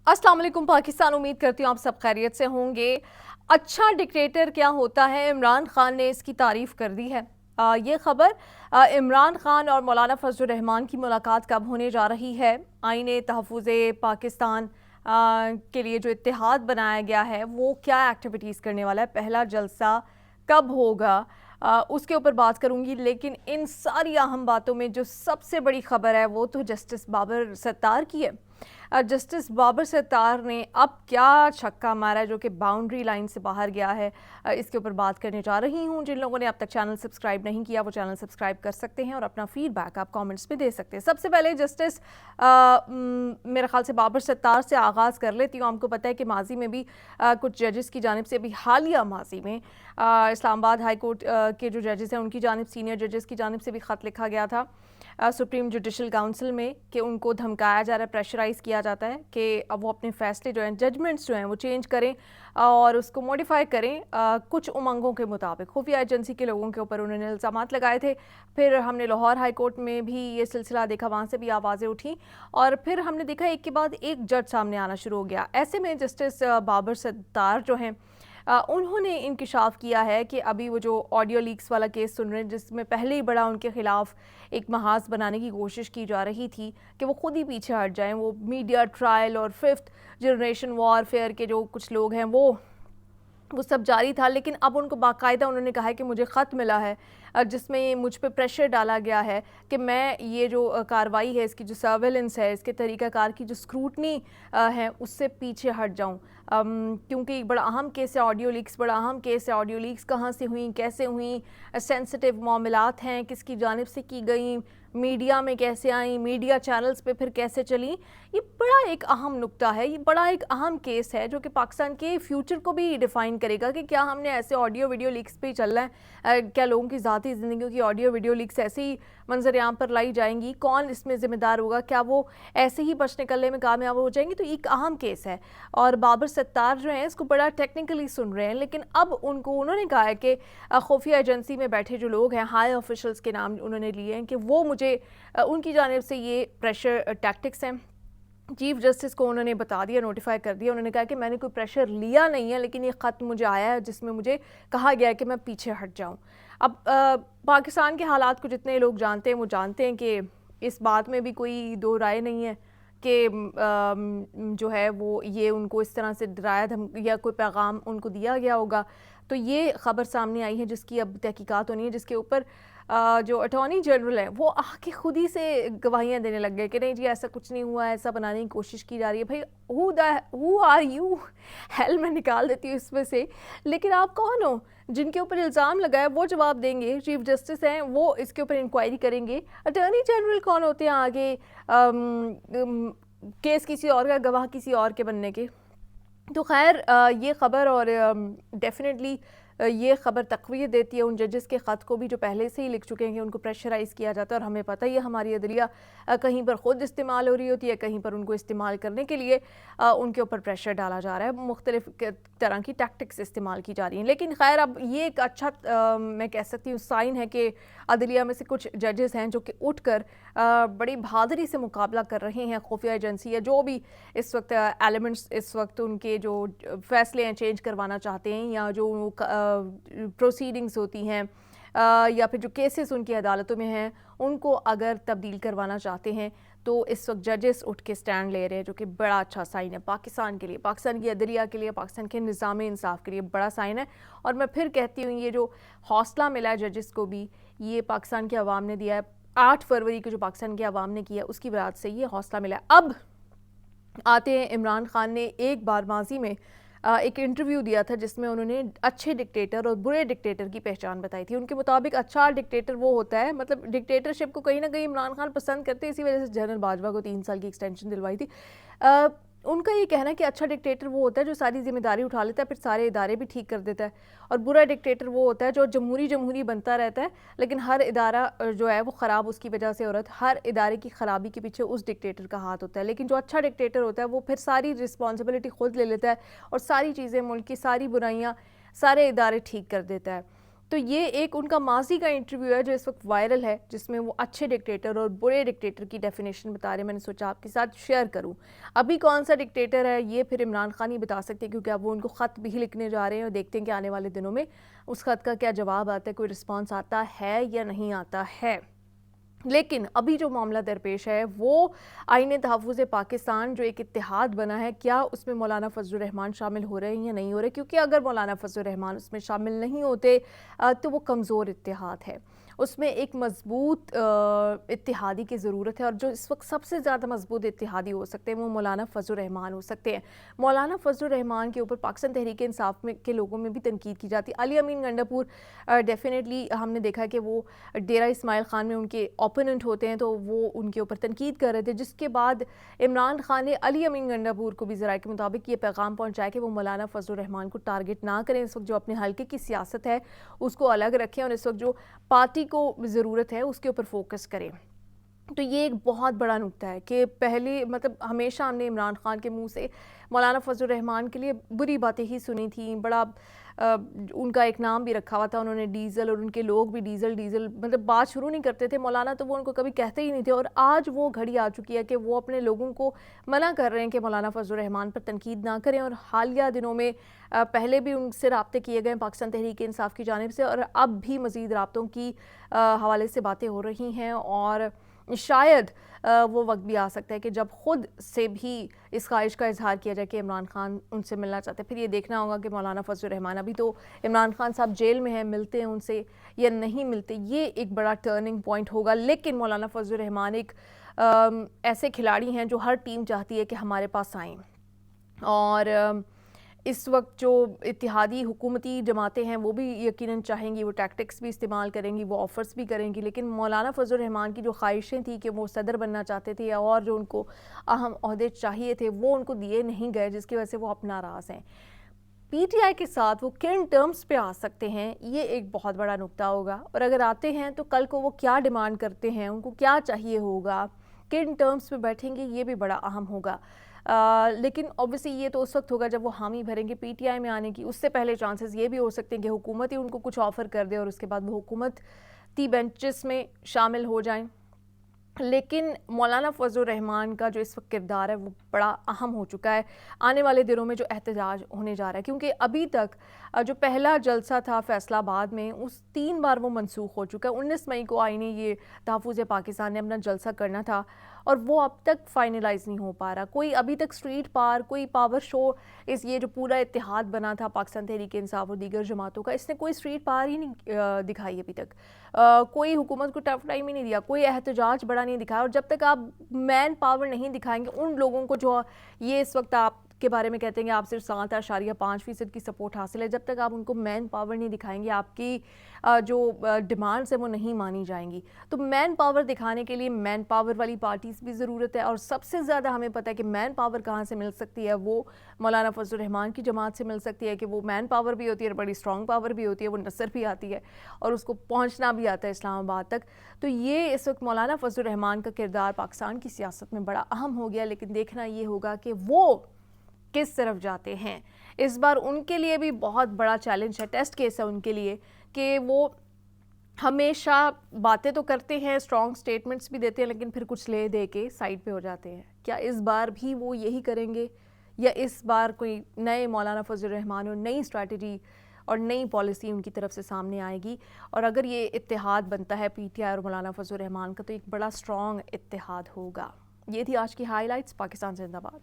अस्सलाम वालेकुम पाकिस्तान। उम्मीद करती हूँ आप सब खैरियत से होंगे। अच्छा डिक्टेटर क्या होता है, इमरान खान ने इसकी तारीफ़ कर दी है। ये ख़बर इमरान खान और मौलाना फजल रहमान की मुलाकात कब होने जा रही है, आईने तहफ़्फ़ुज़े पाकिस्तान के लिए जो इत्तेहाद बनाया गया है वो क्या एक्टिविटीज़ करने वाला है, पहला जलसा कब होगा, उसके ऊपर बात करूंगी। लेकिन इन सारी अहम बातों में जो सबसे बड़ी खबर है वो तो जस्टिस बाबर सत्तार की है। जस्टिस बाबर सत्तार ने अब क्या छक्का मारा है जो कि बाउंड्री लाइन से बाहर गया है, इसके ऊपर बात करने जा रही हूँ। जिन लोगों ने अब तक चैनल सब्सक्राइब नहीं किया वो चैनल सब्सक्राइब कर सकते हैं और अपना फीडबैक आप कमेंट्स में दे सकते हैं। सबसे पहले जस्टिस मेरे ख्याल से बाबर सत्तार से आगाज़ कर लेती हूँ। आपको पता है कि माजी में भी कुछ जजेस की जानिब से अभी हालिया माजी में इस्लामाबाद हाई कोर्ट के जो जजेस हैं उनकी जानिब, सीनियर जजेस की जानिब से भी ख़त लिखा गया था सुप्रीम जुडिशल काउंसिल में कि उनको धमकाया जा रहा है, प्रेशराइज़ किया जाता है कि अब वो अपने फैसले जो हैं, जजमेंट्स जो हैं वो चेंज करें और उसको मॉडिफाई करें कुछ उमंगों के मुताबिक। खुफिया एजेंसी के लोगों के ऊपर उन्होंने इल्ज़ामात लगाए थे। फिर हमने लाहौर हाई कोर्ट में भी ये सिलसिला देखा, वहाँ से भी आवाज़ें उठी और फिर हमने देखा एक के बाद एक जज सामने आना शुरू हो गया। ऐसे में जस्टिस बाबर सत्तार जो हैं उन्होंने इंकिशाफ किया है कि अभी वो जो ऑडियो लीक्स वाला केस सुन रहे हैं, जिसमें पहले ही बड़ा उनके खिलाफ एक महाज बनाने की कोशिश की जा रही थी कि वो खुद ही पीछे हट जाएं। वो मीडिया ट्रायल और फिफ्थ जनरेशन वॉरफेयर के जो कुछ लोग हैं वो सब जारी था। लेकिन अब उनको बाकायदा उन्होंने कहा है कि मुझे ख़त मिला है जिसमें मुझ पे प्रेशर डाला गया है कि मैं ये जो कार्रवाई है, इसकी जो सर्वेलेंस है, इसके तरीक़ाकार की जो स्क्रूटनी है उससे पीछे हट जाऊं, क्योंकि एक बड़ा अहम केस है ऑडियो लीक्स, बड़ा अहम केस है। ऑडियो लीक्स कहाँ से हुई, कैसे हुई, सेंसिटिव मामलात हैं, किसकी जानिब से की गई, मीडिया में कैसे आई, मीडिया चैनल्स पे फिर कैसे चली। ये बड़ा एक अहम नुक्ता है, ये बड़ा एक अहम केस है जो कि पाकिस्तान के फ्यूचर को भी डिफ़ाइन करेगा कि क्या हमने ऐसे ऑडियो वीडियो लीक्स पे ही चलना है, क्या लोगों की ज़ाती ज़िंदगियों की ऑडियो वीडियो लीक्स ऐसे ही मंजर-ए-आम पर लाई जाएंगी, कौन इसमें ज़िम्मेदार होगा, क्या वो ऐसे ही बच निकलने में कामयाब हो जाएंगी। तो एक अहम केस है और बाबर सत्तार जो हैं इसको बड़ा टेक्निकली सुन रहे हैं। लेकिन अब उन्होंने कहा है कि खुफिया एजेंसी में बैठे जो लोग हैं, हाई ऑफिशल्स के नाम उन्होंने लिए हैं कि वो मुझे उनकी जानिब से ये प्रेशर टैक्टिक्स हैं। चीफ जस्टिस को उन्होंने बता दिया, नोटिफाई कर दिया। उन्होंने कहा कि मैंने कोई प्रेशर लिया नहीं है, लेकिन ये ख़त मुझे आया है जिसमें मुझे कहा गया है कि मैं पीछे हट जाऊं। अब पाकिस्तान के हालात को जितने लोग जानते हैं वो जानते हैं कि इस बात में भी कोई दो राय नहीं है कि जो है वो ये उनको इस तरह से डराया या कोई पैगाम उनको दिया गया होगा। तो ये ख़बर सामने आई है जिसकी अब तहकीकात होनी है, जिसके ऊपर जो अटॉर्नी जनरल है वो आके खुद ही से गवाहियाँ देने लग गए कि नहीं जी ऐसा कुछ नहीं हुआ, ऐसा बनाने की कोशिश की जा रही है। भाई हु आर यू, हेल मैं निकाल देती हूँ इसमें से। लेकिन आप कौन हो जिनके ऊपर इल्ज़ाम लगा है, वो जवाब देंगे। चीफ जस्टिस हैं, वो इसके ऊपर इंक्वायरी करेंगे। अटॉर्नी जनरल कौन होते हैं आगे केस किसी और का, गवाह किसी और के बनने के। तो खैर ये ख़बर और डेफिनेटली ये ख़बर तक़वियत देती है उन जजेस के ख़त को भी जो पहले से ही लिख चुके हैं कि उनको प्रेशराइज़ किया जाता है। और हमें पता ही है हमारी अदलिया कहीं पर ख़ुद इस्तेमाल हो रही होती है, कहीं पर उनको इस्तेमाल करने के लिए उनके ऊपर प्रेशर डाला जा रहा है, मुख्तलिफ़ तरह की टैक्टिक्स इस्तेमाल की जा रही हैं। लेकिन खैर अब ये एक अच्छा मैं कह सकती हूँ साइन है कि अदलिया में से कुछ जजेस हैं जो कि उठ कर बड़ी बहादुरी से मुकाबला कर रहे हैं खुफिया एजेंसी या जो भी इस वक्त एलिमेंट्स इस वक्त उनके जो फैसले हैं चेंज करवाना चाहते हैं, या जो प्रोसीडिंग्स होती हैं या फिर जो केसेस उनकी अदालतों में हैं उनको अगर तब्दील करवाना चाहते हैं। तो इस वक्त जजेस उठ के स्टैंड ले रहे हैं जो कि बड़ा अच्छा साइन है पाकिस्तान के लिए, पाकिस्तान की अदलिया के लिए, पाकिस्तान के निज़ाम इंसाफ के लिए बड़ा साइन है। और मैं फिर कहती हूँ ये जो हौसला मिला है जजेस को भी, ये पाकिस्तान के अवाम ने दिया है। 8 फरवरी को जो पाकिस्तान के अवाम ने किया उसकी वजह से ये हौसला मिला है। अब आते हैं, इमरान खान ने एक बार माजी में एक इंटरव्यू दिया था जिसमें उन्होंने अच्छे डिक्टेटर और बुरे डिक्टेटर की पहचान बताई थी। उनके मुताबिक अच्छा डिक्टेटर वो होता है, मतलब डिक्टेटरशिप को कहीं ना कहीं इमरान खान पसंद करते हैं, इसी वजह से जनरल बाजवा को 3 साल की एक्सटेंशन दिलवाई थी। उनका ये कहना है कि अच्छा डिक्टेटर वो होता है जो सारी जिम्मेदारी उठा लेता है, फिर सारे इदारे भी ठीक कर देता है। और बुरा डिक्टेटर वो होता है जो जमहूरी बनता रहता है, लेकिन हर इदारा जो है वो ख़राब उसकी वजह से हो रहा है। हर इदारे की ख़राबी के पीछे उस डिक्टेटर का हाथ होता है। लेकिन जो अच्छा डिक्टेटर होता है वो फिर सारी रिस्पॉन्सिबिलिटी खुद ले लेता है और सारी चीज़ें, मुल्क की सारी बुराइयाँ, सारे इदारे ठीक कर देता है। تو یہ ایک ان کا ماضی کا انٹرویو ہے جو اس وقت وائرل ہے، جس میں وہ اچھے ڈکٹیٹر اور برے ڈکٹیٹر کی ڈیفینیشن بتا رہے ہیں. میں نے سوچا آپ کے ساتھ شیئر کروں. ابھی کون سا ڈکٹیٹر ہے یہ پھر عمران خان ہی بتا سکتے ہیں، کیونکہ اب وہ ان کو خط بھی لکھنے جا رہے ہیں اور دیکھتے ہیں کہ آنے والے دنوں میں اس خط کا کیا جواب آتا ہے، کوئی رسپانس آتا ہے یا نہیں آتا ہے. لیکن ابھی جو معاملہ درپیش ہے وہ آئین تحفظ پاکستان جو ایک اتحاد بنا ہے، کیا اس میں مولانا فضل الرحمان شامل ہو رہے ہیں یا نہیں ہو رہے؟ کیونکہ اگر مولانا فضل الرحمان اس میں شامل نہیں ہوتے تو وہ کمزور اتحاد ہے. اس میں ایک مضبوط اتحادی کی ضرورت ہے، اور جو اس وقت سب سے زیادہ مضبوط اتحادی ہو سکتے ہیں وہ مولانا فضل الرحمان ہو سکتے ہیں. مولانا فضل الرحمان کے اوپر پاکستان تحریک انصاف کے لوگوں میں بھی تنقید کی جاتی ہے. علی امین گنڈاپور ڈیفینیٹلی ہم نے دیکھا کہ وہ ڈیرہ اسماعیل خان میں ان کے اوپوننٹ ہوتے ہیں تو وہ ان کے اوپر تنقید کر رہے تھے، جس کے بعد عمران خان نے علی امین گنڈاپور کو بھی ذرائع کے مطابق یہ پیغام پہنچایا کہ وہ مولانا فضل الرحمان کو ٹارگٹ نہ کریں. اس وقت جو اپنے حلقے کی سیاست ہے اس کو الگ رکھیں اور اس وقت جو پارٹی کو ضرورت ہے اس کے اوپر فوکس کریں. تو یہ ایک بہت بڑا نکتہ ہے کہ پہلے ہمیشہ ہم نے عمران خان کے منہ سے مولانا فضل الرحمان کے لیے بری باتیں ہی سنی تھیں. بڑا ان کا ایک نام بھی رکھا ہوا تھا انہوں نے، ڈیزل، اور ان کے لوگ بھی ڈیزل بات شروع نہیں کرتے تھے مولانا تو وہ ان کو کبھی کہتے ہی نہیں تھے. اور آج وہ گھڑی آ چکی ہے کہ وہ اپنے لوگوں کو منع کر رہے ہیں کہ مولانا فضل الرحمان پر تنقید نہ کریں. اور حالیہ دنوں میں پہلے بھی ان سے رابطے کیے گئے پاکستان تحریک انصاف کی جانب سے، اور اب بھی مزید رابطوں کی حوالے سے باتیں ہو رہی ہیں. اور شاید وہ وقت بھی آ سکتا ہے کہ جب خود سے بھی اس خواہش کا اظہار کیا جائے کہ عمران خان ان سے ملنا چاہتے ہیں. پھر یہ دیکھنا ہوگا کہ مولانا فضل الرحمان، ابھی تو عمران خان صاحب جیل میں ہیں، ملتے ہیں ان سے یا نہیں ملتے، یہ ایک بڑا ٹرننگ پوائنٹ ہوگا. لیکن مولانا فضل الرحمان ایک ایسے کھلاڑی ہیں جو ہر ٹیم چاہتی ہے کہ ہمارے پاس آئیں. اور اس وقت جو اتحادی حکومتی جماعتیں ہیں وہ بھی یقیناً چاہیں گی، وہ ٹیکٹکس بھی استعمال کریں گی، وہ آفرز بھی کریں گی. لیکن مولانا فضل الرحمان کی جو خواہشیں تھیں کہ وہ صدر بننا چاہتے تھے اور جو ان کو اہم عہدے چاہیے تھے وہ ان کو دیے نہیں گئے، جس کی وجہ سے وہ اب ناراض ہیں. پی ٹی آئی کے ساتھ وہ کن ٹرمز پہ آ سکتے ہیں، یہ ایک بہت بڑا نکتہ ہوگا. اور اگر آتے ہیں تو کل کو وہ کیا ڈیمانڈ کرتے ہیں، ان کو کیا چاہیے ہوگا، کن ٹرمز پہ بیٹھیں گے، یہ بھی بڑا اہم ہوگا. لیکن اوبویسلی یہ تو اس وقت ہوگا جب وہ حامی بھریں گے پی ٹی آئی میں آنے کی. اس سے پہلے چانسز یہ بھی ہو سکتے ہیں کہ حکومت ہی ان کو کچھ آفر کر دے اور اس کے بعد وہ حکومتی بینچز میں شامل ہو جائیں. لیکن مولانا فضل الرحمان کا جو اس وقت کردار ہے وہ بڑا اہم ہو چکا ہے آنے والے دنوں میں جو احتجاج ہونے جا رہا ہے. کیونکہ ابھی تک جو پہلا جلسہ تھا فیصل آباد میں اس 3 بار وہ منسوخ ہو چکا ہے. 19 مئی کو آئین یہ تحفظ پاکستان نے اپنا جلسہ کرنا تھا اور وہ اب تک فائنلائز نہیں ہو پا رہا. کوئی ابھی تک سٹریٹ پار، کوئی پاور شو، یہ جو پورا اتحاد بنا تھا پاکستان تحریک انصاف اور دیگر جماعتوں کا، اس نے کوئی سٹریٹ پار ہی نہیں دکھائی ابھی تک. کوئی حکومت کو ٹف ٹائم ہی نہیں دیا، کوئی احتجاج بڑا نہیں دکھایا. اور جب تک آپ مین پاور نہیں دکھائیں گے ان لوگوں کو جو یہ اس وقت آپ کے بارے میں کہتے ہیں کہ آپ صرف 7.5% کی سپورٹ حاصل ہے، جب تک آپ ان کو مین پاور نہیں دکھائیں گے آپ کی جو ڈیمانڈز ہیں وہ نہیں مانی جائیں گی. تو مین پاور دکھانے کے لیے مین پاور والی پارٹیز بھی ضرورت ہے. اور سب سے زیادہ ہمیں پتہ ہے کہ مین پاور کہاں سے مل سکتی ہے، وہ مولانا فضل الرحمان کی جماعت سے مل سکتی ہے کہ وہ مین پاور بھی ہوتی ہے اور بڑی اسٹرانگ پاور بھی ہوتی ہے، وہ نصر بھی آتی ہے اور اس کو پہنچنا بھی آتا ہے اسلام آباد تک. تو یہ اس وقت مولانا فضل الرحمان کا کردار پاکستان کی سیاست میں بڑا اہم ہو گیا. لیکن دیکھنا یہ ہوگا کہ وہ کس طرف جاتے ہیں. اس بار ان کے لیے بھی بہت بڑا چیلنج ہے، ٹیسٹ کیس ہے ان کے لیے کہ وہ ہمیشہ باتیں تو کرتے ہیں، اسٹرانگ سٹیٹمنٹس بھی دیتے ہیں، لیکن پھر کچھ لے دے کے سائڈ پہ ہو جاتے ہیں. کیا اس بار بھی وہ یہی کریں گے یا اس بار کوئی نئے مولانا فضل الرحمان اور نئی اسٹریٹجی اور نئی پالیسی ان کی طرف سے سامنے آئے گی؟ اور اگر یہ اتحاد بنتا ہے پی ٹی آئی اور مولانا فضل الرحمان کا تو ایک بڑا اسٹرانگ اتحاد ہوگا. یہ تھی آج کی ہائی لائٹس. پاکستان زندہ باد.